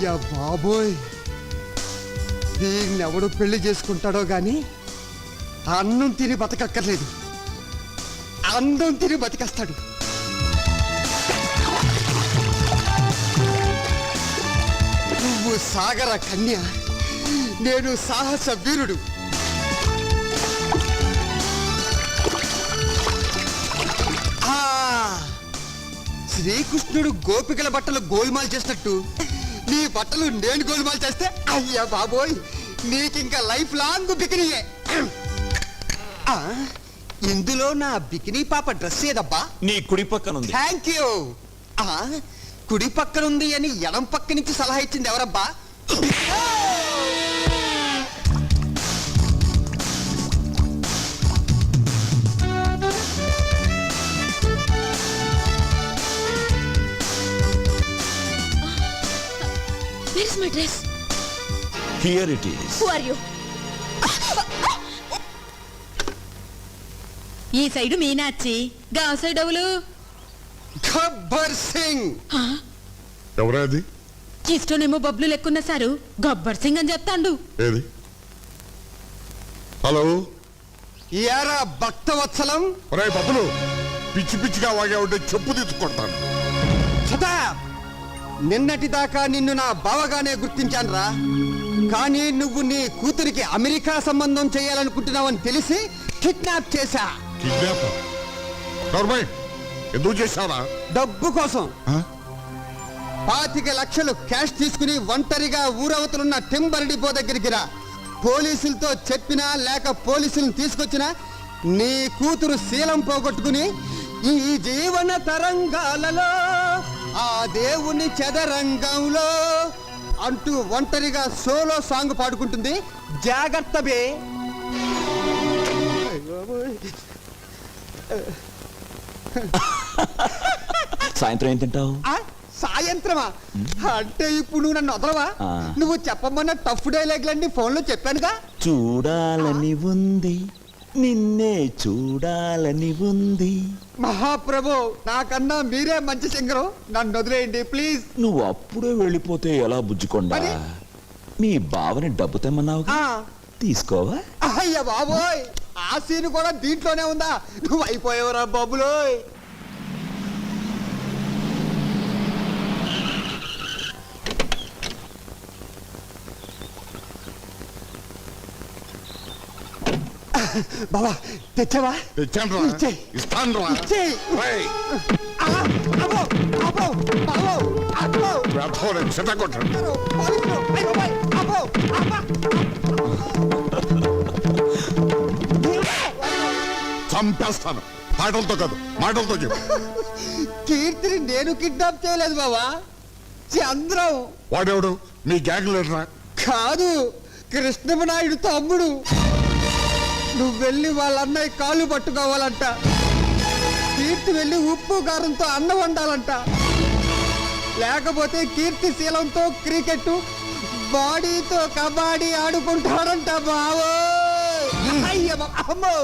అయ్యా బాబోయ్, దీన్నెవడు పెళ్లి చేసుకుంటాడో గాని అన్నం తిని బతకక్కర్లేదు, అందం తిని బతికేస్తాడు. నువ్వు సాగర కన్య, నేను సాహస వీరుడు. శ్రీకృష్ణుడు గోపికల బట్టలు గోల్మాల్ చేసినట్టు నీ బట్టలు నేను గోల్మాల్ చేస్తే అయ్యా బాబోయ్, నీకింకా లైఫ్ లాంగ్ బికినీయే. ఇందులో నా బికినీ పాప డ్రెస్ ఏదబ్బా? నీ కుడి పక్కన ఉంది. Thank you. కుడి పక్కనుంది అని ఎడం పక్క నుంచి సలహా ఇచ్చింది ఎవరబ్బా? Where is my dress? Here it is. Who are you? ఈ సైడు మీనాచి, గా సైడ్ ఎవలు? గబ్బర్ సింగ్. ఎవరది? ఇష్టనేమో బబ్లు లెక్కున్న సారు గబ్బర్ సింగ్ అని చెప్తాండు. ఏది? హలో, యారా భక్తవత్సలం. ఒరే బబ్బులు, పిచ్చి పిచ్చిగా వాగా ఉంటే చెప్పు తీసుకొడతాను. సదా నిన్నటి దాకా నిన్ను నా బావగానే గుర్తించానురా, కానీ నువ్వు నీ కూతురికి అమెరికా సంబంధం చేయాలనుకుంటున్నావని తెలిసి కిడ్నాప్ చేశా. కిడ్నాప్? ఎందుకు చేశావా? డబ్బు కోసం. 25 లక్షలు క్యాష్ తీసుకుని ఒంటరిగా ఊరవతలున్న టింబర్ డిపో దగ్గరికి రా. పోలీసులతో చెప్పినా లేక పోలీసులను తీసుకొచ్చినా నీ కూతురు శీలం పోగొట్టుకుని ఈ జీవన తరంగాలలో ఆ దేవుని చదరంగంలో అంటూ ఒంటరిగా సోలో సాంగ్ పాడుకుంటుంది. జాగ్రత్త బే. సాయంత్రం ఏం తింటావు? సాయంత్రమా? అంటే ఇప్పుడు నువ్వు నన్ను వదలవా? నువ్వు చెప్పమన్న టఫ్ డైలాగ్లన్నీ ఫోన్లో చెప్పానుగా. చూడాలని ఉంది, నిన్నే చూడాలని ఉంది. మహాప్రభు, నాకన్నా మీరే మంచి సింగరు, నన్ను వదిలేయండి ప్లీజ్. నువ్వు అప్పుడే వెళ్ళిపోతే ఎలా బుజ్జుకొండా? మీ బావని డబ్బు తెమ్మన్నావు, తీసుకోవా? అయ్య బాబోయ్, ఆ సీన్ కూడా దీంట్లోనే ఉందా? నువ్వు అయిపోయావురా బాబులోయ్. బాబా తెచ్చావా? తెచ్చాను రా, ఇస్తాను రా. చంపేస్తాను. మాటలతో కాదు, మాటలతో చెప్పు. కీర్తిని నేను కిడ్నాప్ చేయలేదు బాబా, చంద్రం. వాడెవడు? మీ గ్యాంగ్ లీడరా? కాదు, కృష్ణమనాయుడు తమ్ముడు. నువ్వు వెళ్ళి వాళ్ళ అన్నయ్య కాళ్ళు పట్టుకోవాలంట, కీర్తి వెళ్ళి ఉప్పు కారంతో అన్నం వండాలంట, లేకపోతే కీర్తి శీలంతో క్రికెట్, బాడీతో కబడ్డీ ఆడుకుంటాడంట బావో. అమ్మో,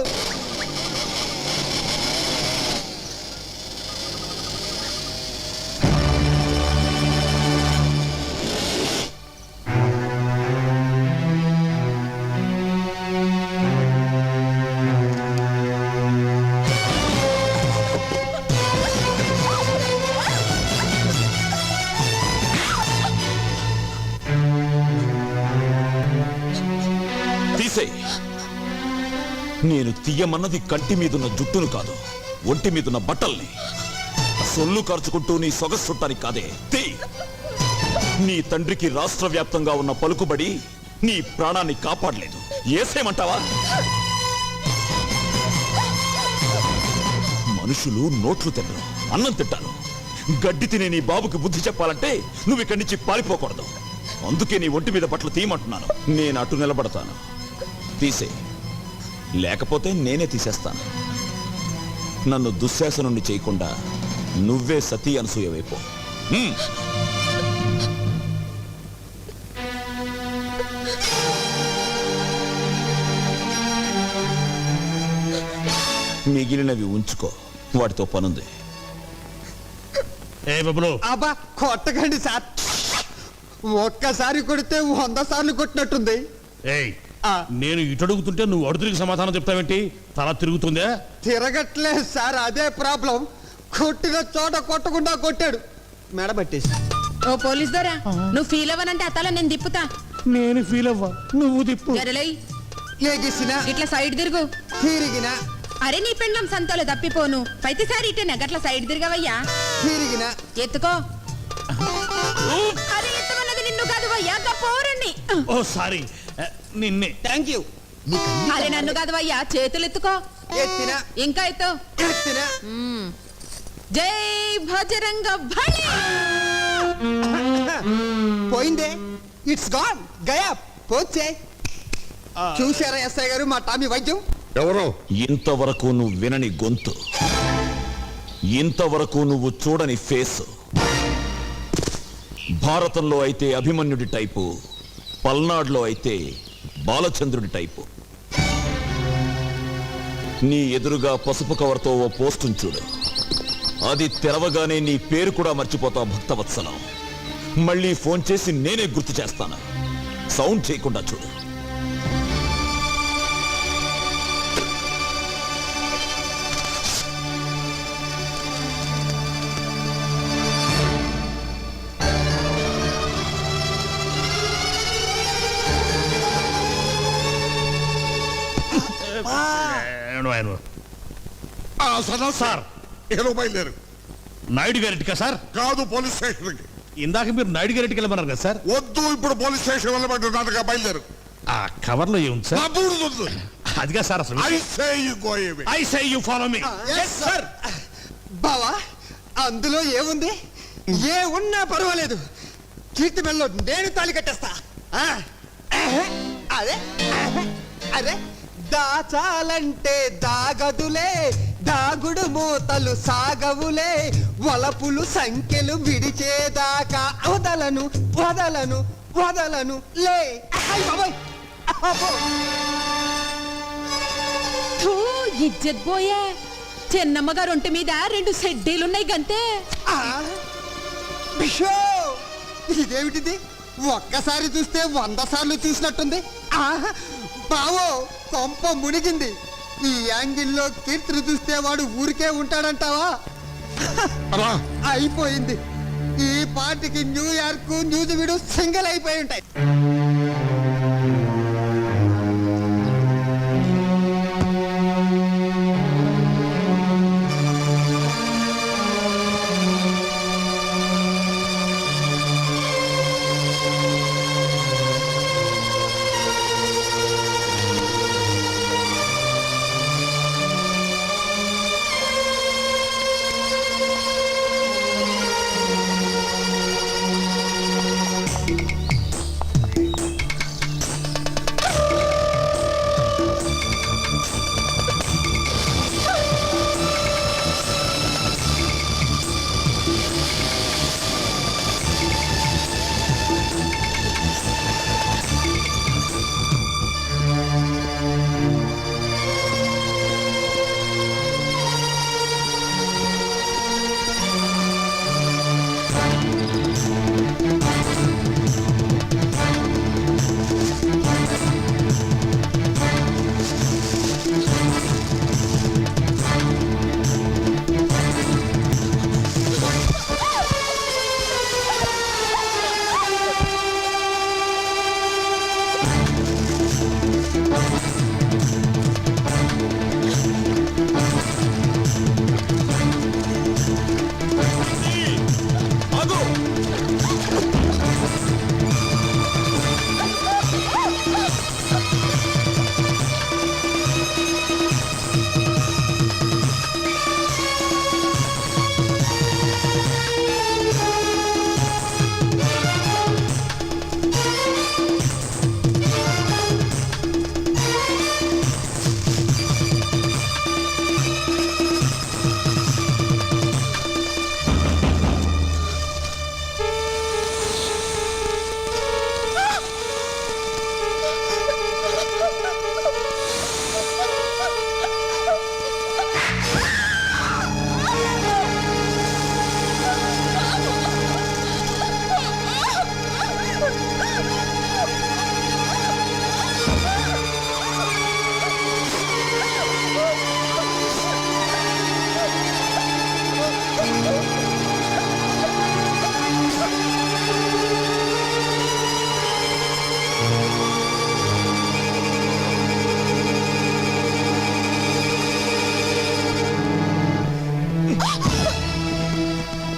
నేను తీయమన్నది కంటి మీదున్న జుట్టును కాదు, ఒంటి మీదున్న బట్టల్ని. సొల్లు ఖర్చుకుంటూ నీ సొగసు చుట్టానికి కాదే. నీ తండ్రికి రాష్ట్ర వ్యాప్తంగా ఉన్న పలుకుబడి నీ ప్రాణాన్ని కాపాడలేదు. ఏసేమంటావా? మనుషులు నోట్లు తినరు, అన్నం తింటారు. గడ్డి తినే నీ బాబుకి బుద్ధి చెప్పాలంటే నువ్వు ఇక్కడి నుంచి పారిపోకూడదు. అందుకే నీ ఒంటి మీద బట్టలు తీయమంటున్నాను. నేను అటు నిలబడతాను, తీసే. లేకపోతే నేనే తీసేస్తాను. నన్ను దుశ్శాసనుణ్ణి చేయకుండా నువ్వే సతీ అనసూయ వైపు. మిగిలినవి ఉంచుకో, వాటితో పనుంది. అబ్బా కొట్టకండి సార్, ఒక్కసారి కొడితే 100 సార్లు కొట్టినట్టుంది. ఏయ్ ఆ. నేను ఇటు అడుగుతుంటే నువ్వు అడు తిరిగి సమాధానం చెప్తావేంటి? తల తిరుగుతుందా? తిరగట్లేదు సార్, అదే ప్రాబ్లం. కొట్టిన చోట కొట్టకుండా కొట్టాడు, మెడబట్టేసి. ఓ పోలీస్ దొరా, నువ్వు ఫీల్ అవ్వనంటే అతల నేను తిప్పుతా. నేను ఫీల్ అవ్వా, నువ్వు తిప్పు. జరలై ఏగిసిన ఇట్లా సైడ్ తిరుగు. తిరిగిన అరే నీ పెండ్లం సంతలో తప్పిపోను. ప్రతిసారి ఇటేనా గట్ల సైడ్ తిరగవయ్యా. తిరిగిన ఎత్తుకో. అరే ఎత్తమన్నది నిన్ను కాదు వయ్యా, పోరండి. ఓ సారీ, నిన్నే. Thank you. అరే నన్ను కాదు వయ్యా, చేతులు ఎత్తుకో. ఎత్తిన ఇంకా ఎత్తు. ఎత్తిన జై భజరంగ బలి. పోయిందే, ఇట్స్ గాన్, గయా పోచే. చూశారా ఎస్ఐ గారు మా టామీ వైద్యం? ఎవరు? ఇంతవరకు నువ్వు వినని గొంతు, ఇంతవరకు నువ్వు చూడని ఫేస్. భారతంలో అయితే అభిమన్యుడి టైపు, పల్నాడులో అయితే బాలచంద్రుడి టైపు. నీ ఎదురుగా పసుపు కవర్తో ఓ పోస్టును చూడు. అది తెరవగానే నీ పేరు కూడా మర్చిపోతావు భక్తవత్సలం. మళ్ళీ ఫోన్ చేసి నేనే గుర్తు చేస్తాను. సౌండ్ చేయకుండా చూడు. సార్, ఏదో బయలుదేరు. నాయుడు గారింటికా సార్? కాదు, పోలీస్ స్టేషన్కి. ఇందాక మీరు నాయుడు గారింటికి వెళ్ళమన్నారు కదా సార్? వద్దు, ఇప్పుడు పోలీస్ స్టేషన్ వెళ్ళమంటున్నాడుగా, బయలుదేరు. ఆ కవర్లో ఏముంది నా సార్? బూడిద వద్దు. అదిగా సార్ అసలు. I say you go away. I say you follow me. Sir. బావా, అందులో ఏముంది? ఏ ఉన్నా పర్వాలేదు, కీర్తి మెల్లో నేను తాళి కట్టేస్తా. ఆ, అదే అదే దాచాలంటే దాగదులే, దాగుడు మూతలు సాగవులే, వలపులు సంఖ్యలు విడిచేదాకా వదలను వదలను వదలను లే. అయ్ బాబోయ్, అబ్బో. థూ, ఇజ్జత్ పోయే. చిన్నమ్మ గారు ఒంటి మీద 2 సెడ్డీలున్నాయి గంతే. ఆ, బిషో, ఇదేమిటిది? ఒక్కసారి చూస్తే 100 సార్లు చూసినట్టుంది. ఆహా, బావో, కొంప మునిగింది. ఈ యాంగిల్లో కీర్తిని చూస్తే వాడు ఊరికే ఉంటాడంటావా? అలా అయిపోయింది. ఈ పార్టీకి న్యూయార్క్, న్యూజివీడు సింగిల్ అయిపోయి ఉంటాయి.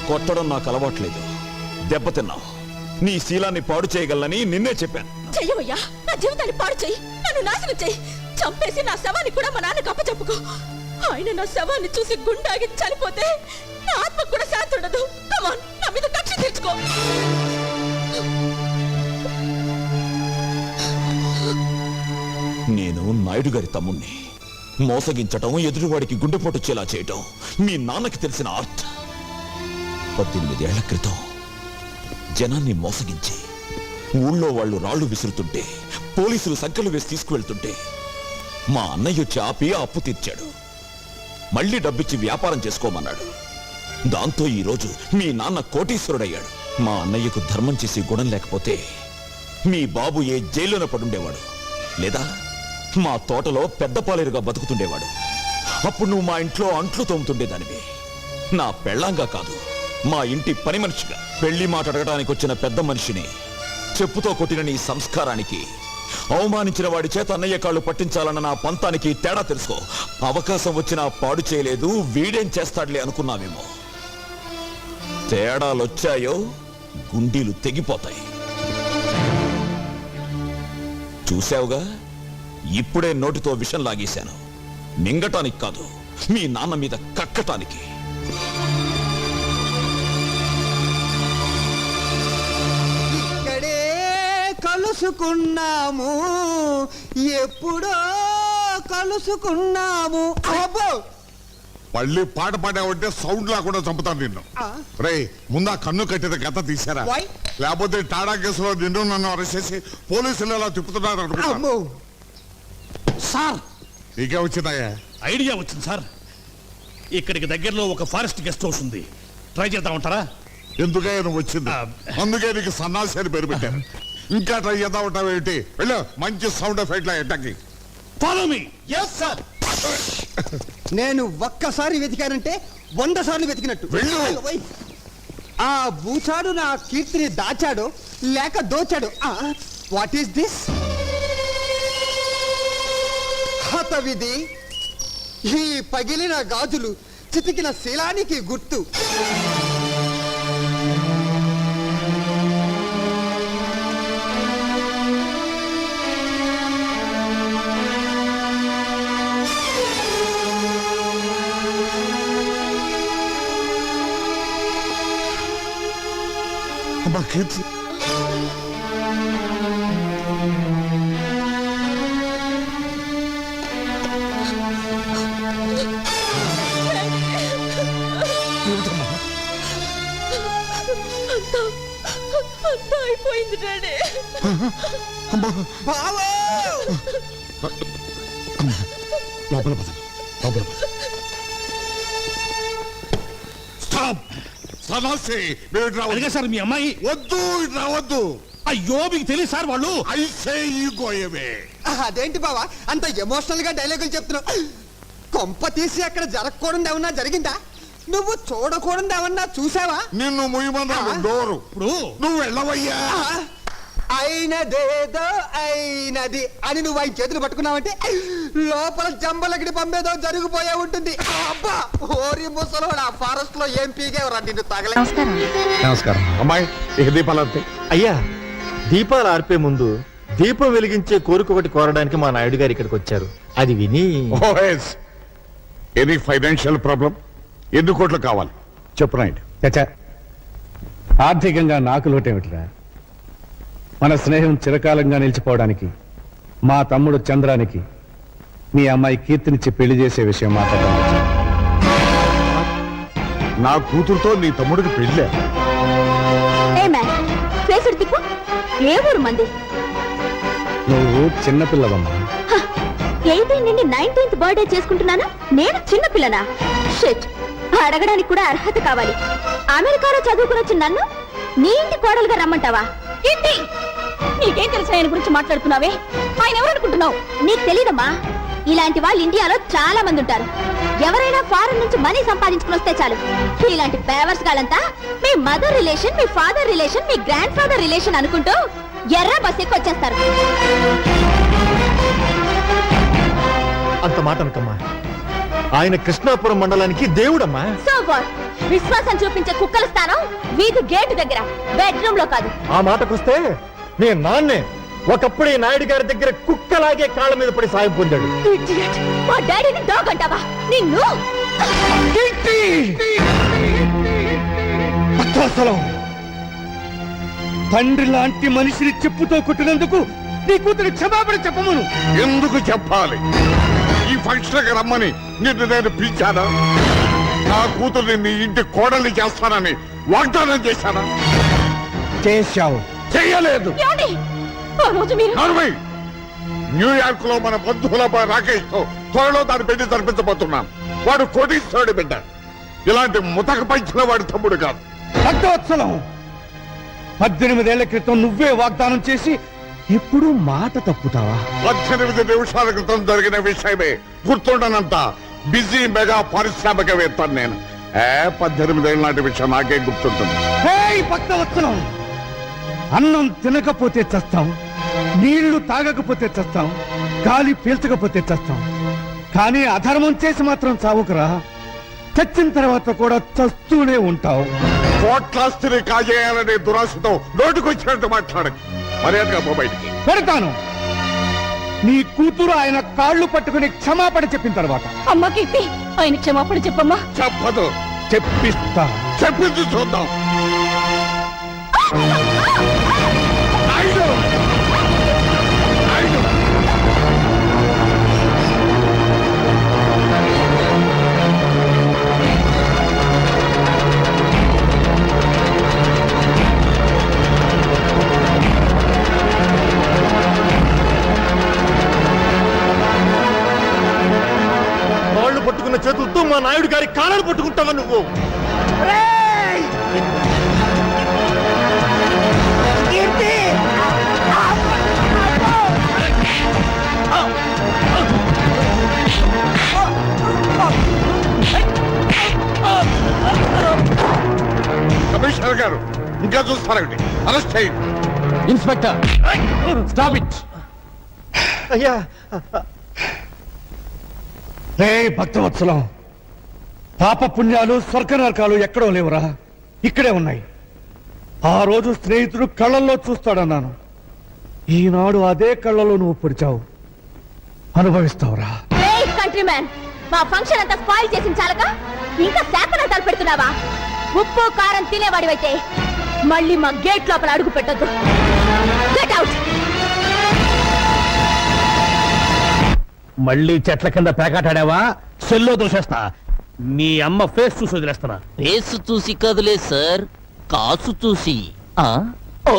కొట్టడం నాకు అలవాట్లేదు. దెబ్బతిన్నావు. నీ శీలాన్ని పాడు చేయగలనని నిన్నే చెప్పాను. చెయ్యవయ్యా, నా జీవితాన్ని పాడు చెయ్యి, నన్ను నాశనం చెయ్యి, చంపేసి నా శవాన్ని కూడా మా నాన్నకు అప్పచెప్పుకో. ఆయన నా శవాన్ని చూసి గుండాగి చనిపోతే నా ఆత్మ కూడా శాంతి ఉండదు. కమాన్, నా మీద కక్ష తీర్చుకో. నేను నాయుడు గారి తమ్ముణ్ణి. మోసగించటం, ఎదుటివాడికి గుండెపోటు వచ్చేలా చేయటం మీ నాన్నకి తెలిసిన ఆర్ట్. 18 ఏళ్ల క్రితం జనాన్ని మోసగించి ఊళ్ళో వాళ్ళు రాళ్లు విసురుతుంటే, పోలీసులు సంఖ్యలు వేసి తీసుకువెళ్తుంటే మా అన్నయ్య వచ్చి ఆపి ఆ అప్పు తీర్చాడు. మళ్ళీ డబ్బిచ్చి వ్యాపారం చేసుకోమన్నాడు. దాంతో ఈరోజు మీ నాన్న కోటీశ్వరుడయ్యాడు. మా అన్నయ్యకు ధర్మం చేసి గుణం లేకపోతే మీ బాబు ఏ జైల్లోనే పడుండేవాడు, లేదా మా తోటలో పెద్ద పాలేరుగా బతుకుతుండేవాడు. అప్పుడు నువ్వు మా ఇంట్లో అంట్లు తోముతుండేదానివి. నా పెళ్ళాంగా కాదు, మా ఇంటి పని మనిషిగా. పెళ్లి మాట అడగడానికి వచ్చిన పెద్ద మనిషిని చెప్పుతో కొట్టిన నీ సంస్కారానికి, అవమానించిన వాడి చేత అన్నయ్య కాళ్ళు పట్టించాలన్న నా పంతానికి తేడా తెలుసుకో. అవకాశం వచ్చినా పాడు చేయలేదు, వీడేం చేస్తాడులే అనుకున్నావేమో. తేడాలొచ్చాయో గుండీలు తెగిపోతాయి. చూశావుగా, ఇప్పుడే నోటితో విషం లాగేశాను. మింగటానికి కాదు, మీ నాన్న మీద కక్కటానికి. ఇక్కడే కలుసుకున్నాము, ఎప్పుడో కలుసుకున్నాము. అబ్బో, మళ్ళీ పాట పాడావంటే సౌండ్ లేకుండా చంపుతాను నిన్ను. రే, ముందా కన్ను కట్టిన గత తీశారా? Why? లేకపోతే టాడా కేసులో నిన్ను నన్ను అరెస్ట్ చేసి పోలీసులు ఎలా తిప్పుతున్నారు అనుకుంటా. అమ్మో. సార్, నీకే వచ్చిందయ్యా? ఐడియా వచ్చింది సార్. ఇక్కడికి దగ్గరలో ఒక ఫారెస్ట్ గెస్ట్ హౌస్ ఉంది, ట్రై చేద్దామంటారా? ఎందుకయ్యా నువ్వు వచ్చింది? అందుకే నీకు సన్నాసి అని పేరు పెట్టారు. ఇంకా ట్రై చేద్దాం ఉంటావు ఏంటి? వెళ్ళు, మంచి సౌండ్ ఎఫెక్ట్ ఎట్టకి. Follow me. నేను ఒక్కసారి వెతికానంటే 100 సార్లు వెతికినట్టు. వెళ్ళు. ఆ బూచాడు నా కీర్తిని దాచాడు లేక దోచాడు. What is this? హతవిధి. ఈ పగిలిన గాజులు చితికిన శీలానికి గుర్తు. అమ్మా కీర్తి, అంతా అయిపోయింది డాడీ. బావో! లోపల పద, లోపల పద. స్టాప్! సన్నాసి, మీరు ఇటు రావద్దు. అలాగే సార్, మీ అమ్మాయి. వద్దు, ఇటు రావద్దు. అయ్యో, మీకు తెలియదు సార్ వాళ్ళు. I say you go away. అదేంటి బావా అంత ఎమోషనల్ గా డైలాగులు చెప్తున్నావు? కొంప తీసి అక్కడ జరగకూడదు ఏమన్నా జరిగిందా? నువ్వు చూడకూడదు ఏమన్నా చూసావా? నిన్ను ముయ్యమన్నాను డోరు. ఇప్పుడు నువ్వు వెళ్ళవయ్యా. అయినదేదో అయినది అని నువ్వు ఆయన చేతులు పట్టుకున్నావంటే లోపల జంబలగిడి పంపేదో జరిగిపోయే ఉంటుంది. అబ్బా, ఓరి ముసలోడు, ఆ ఫారెస్ట్ లో ఏం పీగేవరా నిన్ను తగలే. నమస్కారం. అమ్మాయి, ఇక దీపాలంతే. అయ్యా, దీపాలు ఆర్పే ముందు దీపం వెలిగించే కోరిక ఒకటి కోరడానికి మా నాయుడు గారు ఇక్కడికి వచ్చారు. అది విని ఎనీ ఫైనాన్షియల్ ప్రాబ్లం? ఎన్ని కోట్లు కావాలి చెప్పు నాయుడు. చచ్చా, ఆర్థికంగా నాకు లోటేమిట్రా? మన స్నేహం చిరకాలంగా నిలిచిపోవడానికి మా తమ్ముడు చంద్రానికి మీ అమ్మాయి కీర్తినిచ్చి పెళ్లి చేసే విషయం మాట్లాడాలి. నా కూతురుతో నీ తమ్ముడికి పెళ్ళే? ఏ ఊరు మంది? నువ్వు చిన్నపిల్లవమ్మా. 18 నుండి 19th బర్త్డే చేసుకుంటున్నాను, నేను చిన్నపిల్లనా? షిట్, అడగడానికి కూడా అర్హత కావాలి. అమెరికాలో చదువుకుని వచ్చిన నన్ను నీ ఇంటి కోడలుగా రమ్మంటావా? ఏంటి, నీకేం తెలుసు ఆయన గురించి మాట్లాడుతున్నావే? ఆయన ఎవరనుకుంటున్నావు? నీకు తెలీదమ్మా, ఇలాంటి వాళ్ళు ఇండియాలో చాలా మంది ఉంటారు. ఎవరైనా ఫారెన్ నుంచి మనీ సంపాదించుకుని వస్తే చాలు, ఇలాంటి పేవర్స్ గాలంతా మీ మదర్ రిలేషన్, మీ ఫాదర్ రిలేషన్, మీ గ్రాండ్ ఫాదర్ రిలేషన్ అనుకుంటూ ఎర్ర బస్ ఎక్కి వచ్చేస్తారు. అంత మాట అనకమ్మా. ఆయన కృష్ణాపురం మండలానికి దేవుడమ్మా. So what? విశ్వాసం చూపించే కుక్కల స్థానం వీధి గేటు దగ్గర, బెడ్రూమ్ లో కాదు. ఆ మాటకొస్తే నీ నాన్నే ఒకప్పుడు ఈ నాయుడు గారి దగ్గర కుక్కలాగే కాళ్ళ మీద పడి సాయం పొందాడు. Idiot! మా డాడీని డాగ్ అంటావా? నిన్ను అసలు తండ్రి లాంటి మనిషిని చెప్పుతో కొట్టినందుకు నీ కూతురు క్షమాపణ చెప్పమను. ఎందుకు చెప్పాలి? ఈ ఫంక్షన్కి రమ్మని నిన్ను నేను పిలిచానా? నా కూతుర్ని నీ ఇంటి కోడల్ని చేస్తానని వాగ్దానం చేశానా? చేశావు. చెయ్యలేదు. ఏమండి? ఆ రోజు మీరు నార్మల్ న్యూయార్క్ లో మన బంధువుల రాకేష్ తో త్వరలో దాని పెళ్లి జరిపించబోతున్నాను. వాడు కోటీశ్వరుడి బిడ్డ. ఇలాంటి ముతక పంచిన వాడి తమ్ముడు కాదు. భక్తవత్సలం, 18 ఏళ్ల క్రితం నువ్వే వాగ్దానం చేసి ఎప్పుడు మాట తప్పుతావా? 18 నిమిషాల క్రితం జరిగిన విషయమే గుర్తుండనంత బిజీ మెగా పారిశ్రామికవేత్త నేను. 18 ఏళ్ళ నాటి విషయం నాకే గుర్తుంటుంది. భక్తవత్సలం, అన్నం తినకపోతే చస్తాం, నీళ్లు తాగకపోతే చస్తాం, గాలి పీల్చకపోతే చస్తాం, కానీ అధర్మం చేసి మాత్రం చావుకురా. చచ్చిన తర్వాత కూడా చస్తూనే ఉంటావు. కోట్లాస్తిని కాజేయాలనే దురాశతో నోటుకొచ్చినట్టు మాట్లాడకు. మర్యాదగా పో బయటికి. పెడతాను. నీ కూతురు ఆయన కాళ్ళు పట్టుకుని క్షమాపణ చెప్పిన తర్వాత. అమ్మ కీర్తి, ఆయన క్షమాపణ చెప్పమ్మా. చెప్పదు. చెప్పిస్తా. చెప్పింది చూద్దాం. నాయుడు! నాయుడు! కాళ్ళు పట్టుకున్న చేతులతో మా నాయుడు గారి కాళ్ళను పట్టుకుంటావా నువ్వు? కమిషనర్ గారు ఇంకా చూస్తారండి. అరెస్ట్ చేయండి. Inspector, stop it. అయ్యా, రే భక్తవత్సలం, పాప పుణ్యాలు స్వర్గ నరకాలు ఎక్కడో లేవురా, ఇక్కడే ఉన్నాయి. ఆ రోజు స్నేహితుడు కళ్ళల్లో చూస్తాడన్నాను. ఈనాడు అదే కళ్ళలో నువ్వు పొడిచావు. అనుభవిస్తావురా. కంట్రీ మ్యాన్, మా ఫంక్షన్ అంతా స్పాయిల్ చేసిన చాలక ఇంకా శాపనార్థాలు పెడుతున్నావా? ఉప్పు కారం తినేవాడివైతే మళ్ళీ మా గేట్ లోపల అడుగు పెట్టొద్దు. Get out. మళ్ళీ చెట్ల కింద పేకాటాడావా? సెల్లో దోషేస్తా. మీ అమ్మ ఫేస్ చూసి వదిలేస్తానా? ఫేస్ చూసి కదులే సార్, కాసు చూసి. ఓ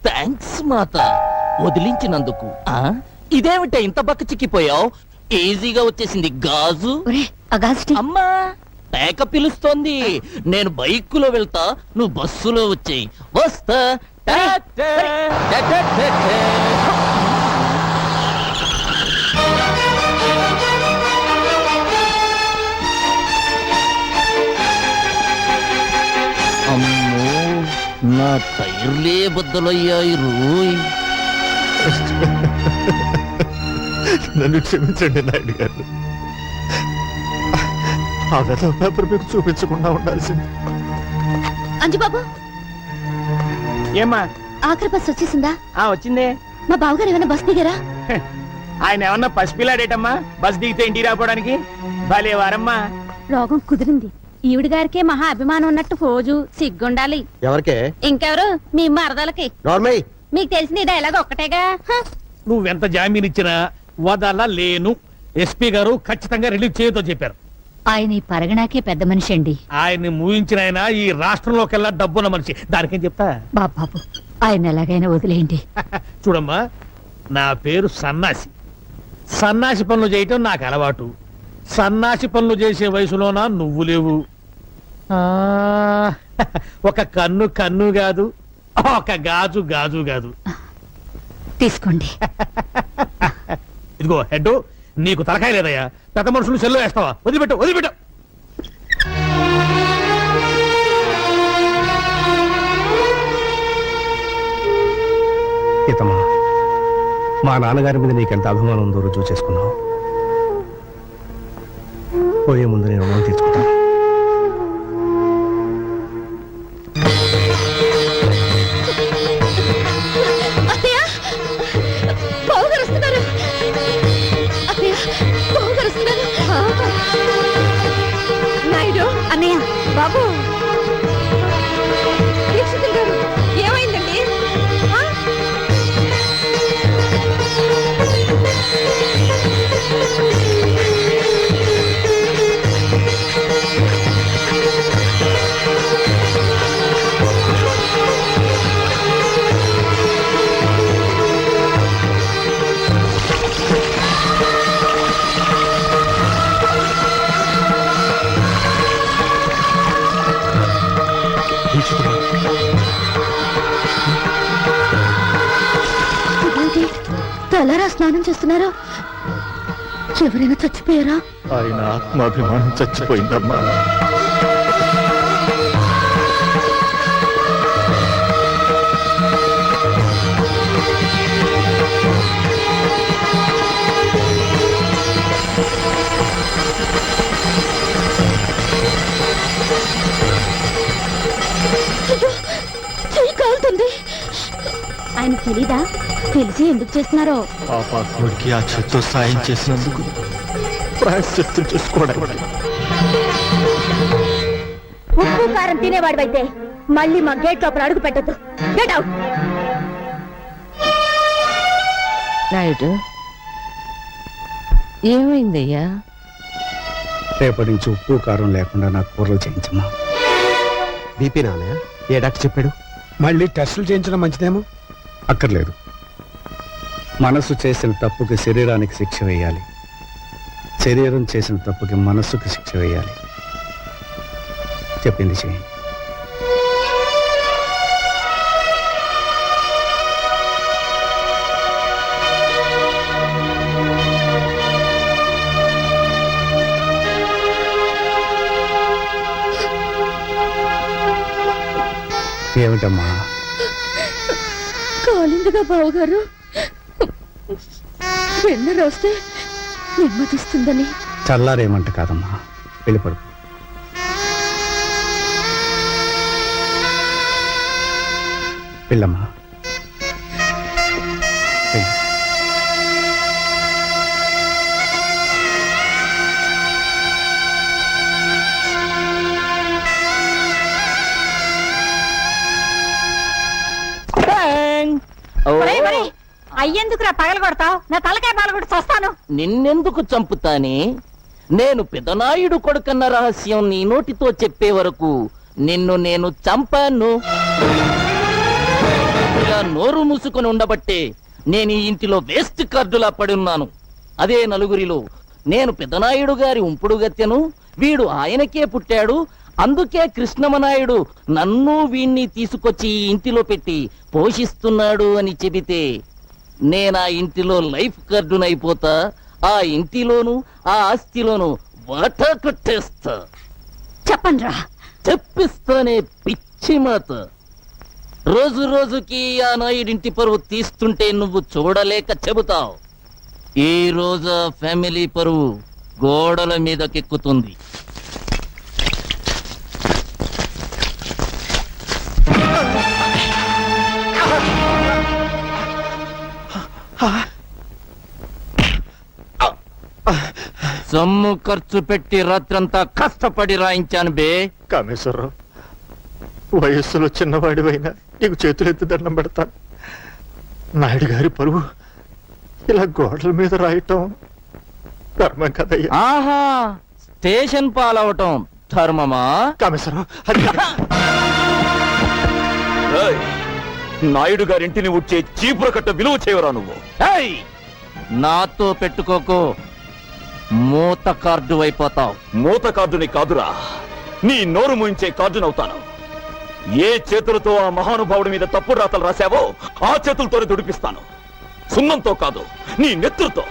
థ్యాంక్స్ మాత, వదిలించినందుకు. ఇదేమిటే ఇంత బక్క చిక్కిపోయావు? ఈజీగా వచ్చేసింది గాజు. అమ్మా, పేక పిలుస్తోంది. నేను బైక్కులో వెళ్తా, నువ్వు బస్సులో వచ్చేయి. వస్తా. టాటా, టాటా, టాటా. అమ్మో, నా టైర్లే బద్దలయ్యాయి రోయ్. నన్ను క్షమించండి నాయుడు గారు. ఆ వెధవ పేపర్ మీకు చూపించకుండా ఉండాల్సింది. అంజుబాబు, ఏమ్మా? ఆఖరి బస్ వచ్చేసిందా? వచ్చిందే. మా బావగారు ఏమైనా బస్ దిగారా? ఆయన ఏమన్నా పసిపిల్లాడేటమ్మా బస్ దిగితే ఇంటికి రాపోవడానికి? భలే వారమ్మా. రోగం కుదిరింది. ఈవిడ గారికే మహా అభిమానం ఉన్నట్టు ఫోజు సిగ్గుండాలి. ఎవరికే? ఇంకెవరు? మీ మరదలకి. నార్మల్. మీకు తెలిసిన ఇది ఎలాగ ఒక్కటేగా. నువ్వెంత జామీన్ ఇచ్చినా వదలలేను. ఎస్పీ గారు ఖచ్చితంగా రిలీజ్ చేయతో చెప్పారు. ఆయన ఈ పరగణాకే పెద్ద మనిషి అండి. ఆయన్ని మూయించిన ఆయన ఈ రాష్ట్రంలోకెల్లా డబ్బున్న మనిషి. దానికేం చెప్తా? బాబు, ఆయన ఎలాగైనా వదిలేయండి. చూడమ్మా, నా పేరు సన్నాసి. సన్నాసి పనులు చేయటం నాకు అలవాటు. సన్నాసి పనులు చేసే వయసులోనా నువ్వు లేవు. ఒక కన్ను కన్ను కాదు, ఒక గాజు గాజు కాదు. తీసుకోండి. ఇదిగో హెడ్, నీకు తలకాయ లేదయ్యా. పెద్ద మనుషులు సెల్లో వేస్తావా? వదిలిపెట్టు, వదిలిపెట్టు. ఇతమా, మా నాన్నగారి మీద నీకెంత అభిమానం ఉందో రుజువు చేసుకున్నావు. పోయే ముందు నేను రుణం తీర్చుకుంటాను. అత్తయ్య బావగారు వస్తున్నారు. అత్తయ్య బావగారు వస్తున్నారు. నాయుడు అన్నయ్య బాబు దీక్షితులు గారు ఏమైందండి? ఆ? ఇదేంటి తలారా స్నానం చేస్తున్నారా? ఎవరైనా చచ్చిపోయారా? ఆయన ఆత్మాభిమానం చచ్చిపోయిందమ్మా. అయ్యో, చెయ్యి కాలుతుంది. ఆయన తెలీదా? తెలిసి ఎందుకు చేస్తున్నారో? పాపాత్ముడికి ఆ చేత్తో సాయం చేసినందుకు ప్రాయశ్చిత్తం చేసుకోవడానికి. ఉప్పు కారం తినేవాడివైతే మళ్ళీ మా గేట్ లోపల అడుగు పెట్టద్దు. Get out. నాయుడు ఏమైందయ్యా? రేపటి నుంచి ఉప్పు కారం లేకుండా నాకు కూరలు చేయించమ్మా. బీపీ నాన్నయ్య ఏ డాక్టర్ చెప్పాడు? మళ్ళీ టెస్టులు చేయించడం మంచిదేమో. అక్కర్లేదు. మనసు చేసిన తప్పుకి శరీరానికి శిక్ష వేయాలి, శరీరం చేసిన తప్పుకి మనస్సుకి శిక్ష వేయాలి. చెప్పింది చేయి. ఏమిటమ్మా? కాలిందిగా బావగారు. వెన్న రోస్తే నెమ్మదిస్తుందని. చల్లారేమంట కాదమ్మా, వెళ్ళిపడు. వెళ్ళమ్మా, వెళ్ళు. అయ్యేందుకురా పగల కొడతావు? నా తలకాయ పగలగొట్టి చస్తాను. నిన్నెందుకు చంపుతానే? నేను పెదనాయుడు కొడుకన్న రహస్యం నీ నోటితో చెప్పే వరకు నిన్ను నేను చంపాను. ఇలా నోరు మూసుకొని ఉండబట్టే నేను ఈ ఇంటిలో వేస్ట్ కార్డులా పడి ఉన్నాను. అదే నలుగురిలో నేను పెదనాయుడు గారి ఉంపుడు గత్తెను, వీడు ఆయనకే పుట్టాడు, అందుకే కృష్ణమనాయుడు నన్ను వీణ్ణి తీసుకొచ్చి ఈ ఇంటిలో పెట్టి పోషిస్తున్నాడు అని చెబితే నేనా ఇంటిలో లైఫ్ కార్డునైపోతా, ఆ ఇంటిలోను ఆ ఆస్తిలోను వాటా కొట్టేస్తా. చెప్పండ్రా. చెప్పిస్తానే పిచ్చి మాత. రోజు రోజుకి ఆ నాయుడింటి పరువు తీస్తుంటే నువ్వు చూడలేక చెబుతావు. ఈ రోజు ఆ ఫ్యామిలీ పరువు గోడల మీదకెక్కుతుంది. సొమ్ము ఖర్చు పెట్టి రాత్రంతా కష్టపడి రాయించాను బే. కామేశ్వరరావు, వయస్సులో చిన్నవాడివైనా నీకు చేతులెత్తి దండం పెడతాను. నాయుడు గారి పరువు ఇలా గోడల మీద రాయటం ధర్మం కదయ్యా. ఆహా, స్టేషన్ పాలవటం ధర్మమా? కామేశ్వరరావు, అది ఏయ్, నాయుడు గారింటిని ఉచ్చే చీపుర కట్ట విలువ చేయవరా నువ్వు? ఏయ్, నాతో పెట్టుకోకు, మూత కార్డు అయిపోతావు. మూత కార్డుని కాదురా, నీ నోరు మూయించే కార్డునవుతాను. ఏ చేతులతో ఆ మహానుభావుడి మీద తప్పుడు రాతలు రాశావో ఆ చేతులతోనే దుడిపిస్తాను. సున్నంతో కాదు, నీ నెత్తురుతో.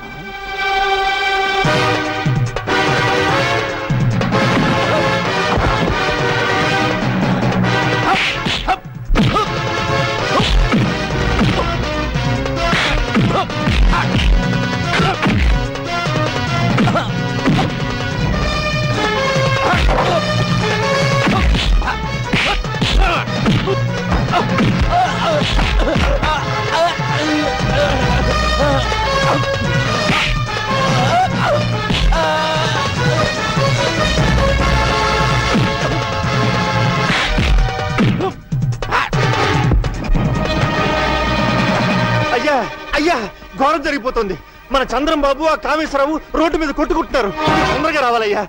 ఘోరం జరిగిపోతుంది. మన చంద్రం బాబు ఆ కామేశ్వరరావు రోడ్డు మీద కొట్టుకుంటున్నారు. తొందరగా రావాలయ్యా.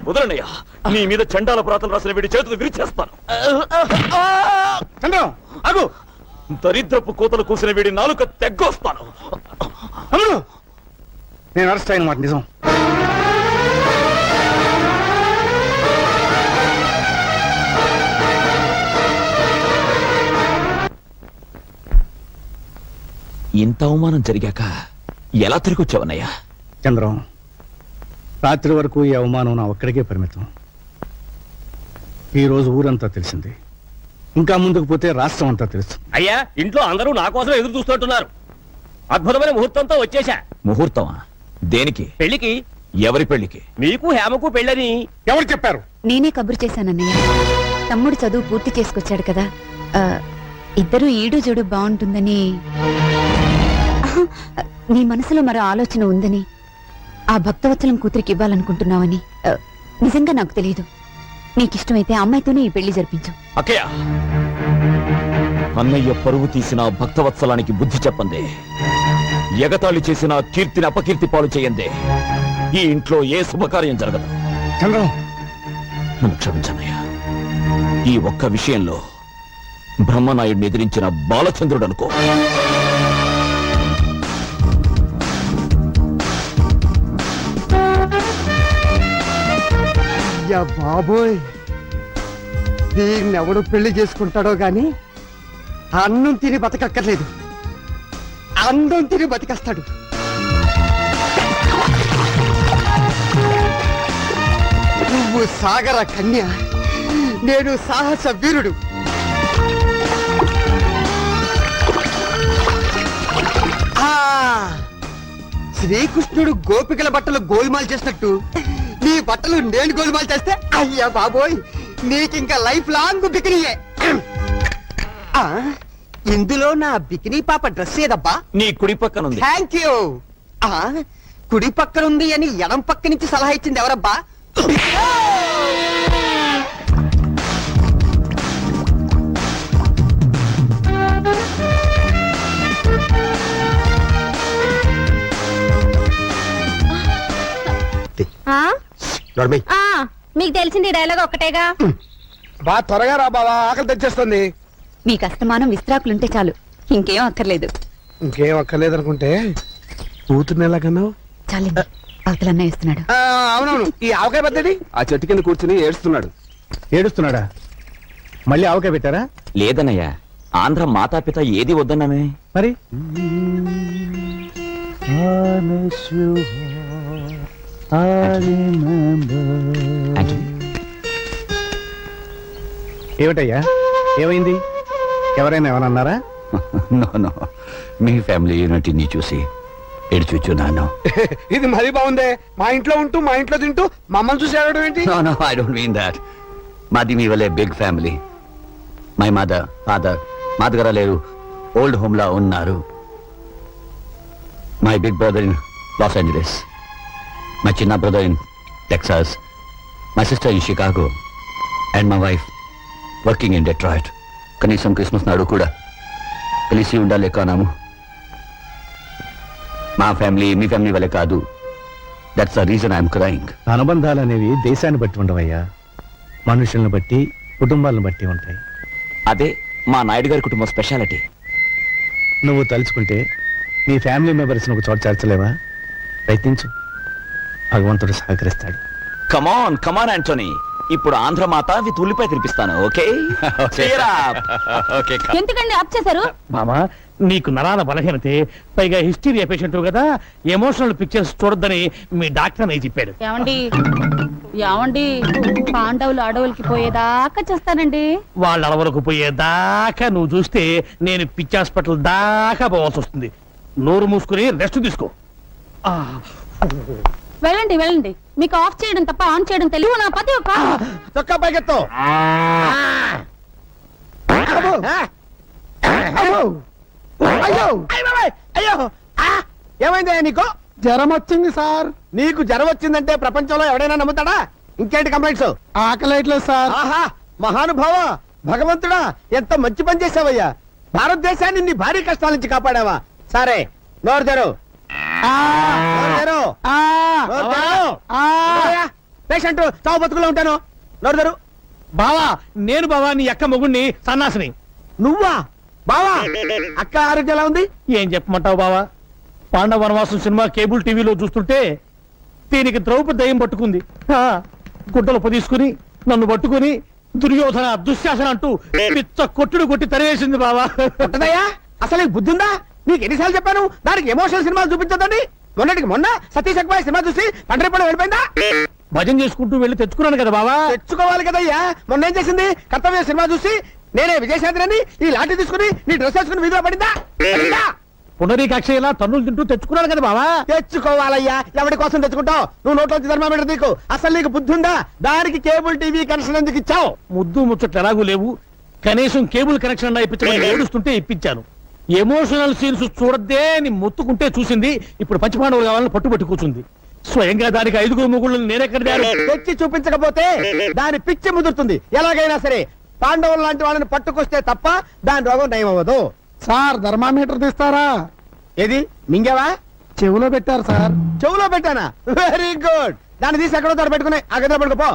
వదలండియా, నీ మీద చండాల ప్రాతలు రాసిన వీడి చేతులు విరిచేస్తాను. చంద్రం ఆగు. దరిద్రపు కోతలు కూసిన వీడి నాలుక తెగ్గొస్తాను. తమ్ముడు, నేను అరెస్ట్ అయిన మాట నిజం. ఇంత అవమానం జరిగాక ఎలా తిరిగి వచ్చావన్నయ్యా? చంద్రం, రాత్రి వరకు ఈ అవమానం నా ఒక్కడికే పరిమితం. ఈ రోజు ఊరంతా తెలిసింది. ఇంకా ముందుకు పోతే రాష్ట్రం అంతా తెలుసు. అయ్యా, ఇంట్లో అందరూ నా కోసం ఎదురు చూస్తుంటున్నారు. అద్భుతమైన ముహూర్తంతో వచ్చేశా. ముహూర్తమా? దేనికి? పెళ్లికి. ఎవరి పెళ్లికి? మీకు హేమకు పెళ్ళని. ఎవరు చెప్పారు? నేనే కబురు చేశానన్నయ్య. తమ్ముడు చదువు పూర్తి చేసుకొచ్చాడు కదా, ఇద్దరు ఈడు జోడు బాగుంటుందని. ఆహా, నీ మనసులో మరో ఆలోచన ఉందని, ఆ భక్తవత్సలం కూతురికి ఇవ్వాలనుకుంటున్నావని నిజంగా నాకు తెలియదు. నీకిష్టమైతే అమ్మాయితోనే ఈ పెళ్లి జరిపించు. అక్కయ్య, అన్నయ్య పరువు తీసిన భక్తవత్సలానికి బుద్ధి చెప్పందే, ఎగతాళి చేసిన కీర్తిని అపకీర్తి పాలు చేయందే ఈ ఇంట్లో ఏ శుభకార్యం జరగదు. చంద్రం, నన్ను క్షమించన్నయ్య. ఈ ఒక్క విషయంలో బ్రహ్మనాయుడిని ఎదిరించిన బాలచంద్రుడు అనుకో. అయ్యా బాబోయ్, దీన్నెవడు పెళ్లి చేసుకుంటాడో గాని అన్నం తిని బతకక్కర్లేదు, అందం తిని బతికేస్తాడు. నువ్వు సాగర కన్య, నేను సాహస వీరుడు. ఆ, శ్రీకృష్ణుడు గోపికల బట్టలు గోల్మాల్ చేసినట్టు నీ బట్టలు నేను గోల్మాల్ చేస్తే, అయ్యా బాబోయ్, నీకింకా లైఫ్ లాంగ్ బికినీయే. ఆ, ఇందులో నా బికినీ పాప డ్రెస్ ఏదబ్బా? నీ కుడి పక్కన ఉంది. Thank you. ఆ, కుడి పక్కన ఉంది అని ఎడం పక్క నుంచి సలహా ఇచ్చింది ఎవరబ్బా? మీకు తెలిసింది డైలాగ్ ఒక్కటేగా. బాగా త్వరగా రా బావా, ఆకలి తెచ్చేస్తుంది. మీకు అస్తమానం విస్త్రాకులుంటే చాలు, ఇంకేం అక్కర్లేదు. ఇంకేం అక్కర్లేదనుకుంటే కూతుర్ని ఎలాగన్నావు? చాలండి, అవతలన్నా ఇస్తున్నాడు. అవునవును, ఈ ఆవకాయ పెద్దది ఆ చెట్టు కింద కూర్చుని ఏడుస్తున్నాడు. ఏడుస్తున్నాడా? మళ్ళీ ఆవకాయ పెట్టారా? లేదన్నయ్య, ఆంధ్ర మాతాపిత ఏది వద్దన్నానే. మరి ఏమిటయ్యా, ఏమైంది? ఎవరైనా ఏమన్నారా? నో, మీ ఫ్యామిలీ యూనిటీని చూసి ఏడ్చున్నాను. ఇది మరీ బాగుందే, మా ఇంట్లో ఉంటూ మా ఇంట్లో తింటూ మమ్మల్ని చూసి ఏడవడం ఏంటి? No, I don't mean that. మాది మీ వల్లే big family. My mother, father మా దగ్గర లేరు, ఓల్డ్ హోమ్ లా ఉన్నారు. My big brother in Los Angeles, my చిన్న brother in Texas, my sister in Chicago and my wife working in Detroit. కనీసం క్రిస్మస్ నాడు కూడా కలిసి ఉండాలి కానాము. మా ఫ్యామిలీ మీ ఫ్యామిలీ వల్లే కాదు. That's the reason I'm crying. అనుబంధాలు అనేవి దేశాన్ని బట్టి ఉండవయ్యా, మనుషులను బట్టి, కుటుంబాలను బట్టి ఉంటాయి. అదే మా నాయుడు గారి కుటుంబం స్పెషాలిటీ. నువ్వు తలుచుకుంటే నీ ఫ్యామిలీ మెంబర్స్ని ఒక చోట చేర్చలేవా? ప్రయత్నించు, భగవంతుడు సహకరిస్తాడు. కమాన్ యాంటోనీ, ఇప్పుడు ఆంధ్ర మాత విత్ ఉల్లిపాయ తినిపిస్తాను. ఓకే? ఎందుకండి ఆప్ చేశారు? మామా, నీకు నరాల బలహీనతే, పైగా హిస్టీరియా పేషెంట్ కదా, ఎమోషనల్ పిక్చర్స్ చూడొద్దని మీ డాక్టర్ అని చెప్పాడు. ఏమండి పాండవులు అడవులకి పోయేదాకా చేస్తానండి. వాళ్ళ అడవులకు పోయేదాకా నువ్వు చూస్తే నేను పిచ్చి హాస్పిటల్ దాకా పోవాల్సి వస్తుంది. నోరు మూసుకుని రెస్ట్ తీసుకో. వెళ్ళండి వెళ్ళండి, మీకు ఆఫ్ చేయడం తప్ప ఆన్ చేయడం తెలియదు. నా పతి ఒక చొక్కా పైకెత్తు. అయ్యో ఏమైంది నీకు? జ్వరం వచ్చింది సార్. నీకు జ్వరం వచ్చిందంటే ప్రపంచంలో ఎవడైనా నమ్ముతాడా? ఇంకేంటి కంప్లైంట్స్? ఆకలేట్లేదు సార్. ఆహా, మహానుభావ, భగవంతుడా, ఎంత మంచి పని చేసావయ్యా. భారతదేశాన్ని నీ భారీ కష్టాల నుంచి కాపాడావా? సరే, నోరు తెరు. పేషెంట్ చావు బతుకులో ఉంటాను. నోరు తెరు. బావా, నేను బావా నీ అక్క మొగుణ్ణి సన్నాసిని. నువ్వా? బావా, అక్క ఆరోగ్యం ఎలా ఉంది? ఏం చెప్పమంటావు బావా? పాండవ వనవాసం సినిమా కేబుల్ టీవీలో చూస్తుంటే దీనికి ద్రౌపది దయ్యం పట్టుకుంది. గుడ్డలు పొదీసుకుని నన్ను పట్టుకుని దుర్యోధన దుశ్శాసన అంటూ పిచ్చ కొట్టుడు కొట్టి తరివేసింది బావా. ఉంటదయ్యా, అసలు నీకు బుద్ధి ఉందా? నీకు ఎన్నిసార్లు చెప్పాను దానికి ఎమోషనల్ సినిమాలు చూపించదని? మొన్నటికి మొన్న సతీష్ అక్బాయ్ సినిమా చూసి తండ్రి పడి వెళ్ళిపోయిందా? భజన చేసుకుంటూ వెళ్ళి తెచ్చుకున్నాను కదా బావా. తెచ్చుకోవాలి కదయ్యా. మొన్న ఏం చేసింది? కర్తవ్య సినిమా చూసి నేనే విజయశాంతిని ఈ లాఠీ తీసుకుని నీ డ్రెస్ వేసుకుని వీధిలో పడిందా? పునరీకాక్ష ఇలా తన్నులు తింటూ తెచ్చుకున్నాను కదా బావా. తెచ్చుకోవాలయ్యా. ఎవరి కోసం తెచ్చుకుంటావు? నువ్వు నోట్లోంచి థర్మామీటర్ నీకు. అసలు నీకు బుద్ధి ఉందా? దానికి కేబుల్ టీవీ కనెక్షన్ ఎందుకు ఇచ్చావు? ముద్దు ముచ్చట్లు ఎలాగూ లేవు, కనీసం కేబుల్ కనెక్షన్ అన్నా ఇప్పించమని ఏడుస్తుంటే ఇప్పించాను. ఎమోషనల్ సీన్స్ చూడద్దే అని మొత్తుకుంటే చూసింది. ఇప్పుడు పంచపాండవులు కావాలని పట్టుబట్టి కూర్చుంది. స్వయంగా దానికి 5 మొగుళ్ళు నేనెక్కడ తెచ్చి చూపించకపోతే దాని పిచ్చి ముదురుతుంది. ఎలాగైనా సరే పాండవులు లాంటి వాళ్ళని పట్టుకొస్తే తప్ప దాని రోగం నయం అవ్వదు. సార్ థర్మామీటర్ తీస్తారా? ఏది మింగావా? చెవులో పెట్టారు సార్. చెవులో పెట్టానా? Very good. దాన్ని తీసి ఎక్కడో తోట పెట్టుకుని ఆ గదిలో పడుకోపో.